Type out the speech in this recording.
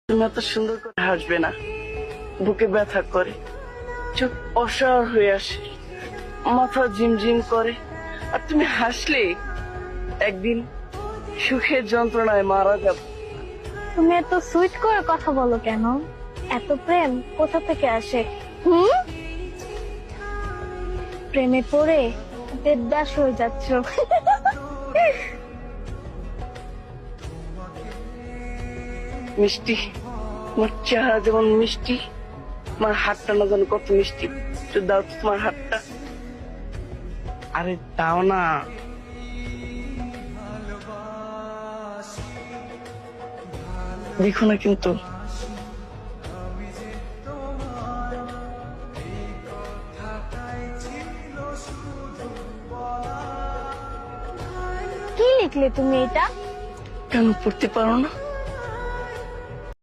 তুমি এত সুন্দর করে হাসবে না, বুকে ব্যথা করে, চোখ অসাড় হয়ে আসে, মাথা ঝিমঝিম করে। আর তুমি হাসলে একদিন সুখের যন্ত্রণায় মারা যাব। তুমি এত সুইট করে কথা বলো কেন? এত প্রেম কোথা থেকে আসে? প্রেমে পড়ে দেবদাস হয়ে যাচ্ছ। মিষ্টি, তোমার চেহারা যেমন মিষ্টি, তোমার হাতটা না যেন কত মিষ্টি। একটু দাও তো তোমার হাতটা। আরে দাও না। দেখো না কিন্তু। কি লিখলে তুমি এটা? কেন পড়তে পারো না?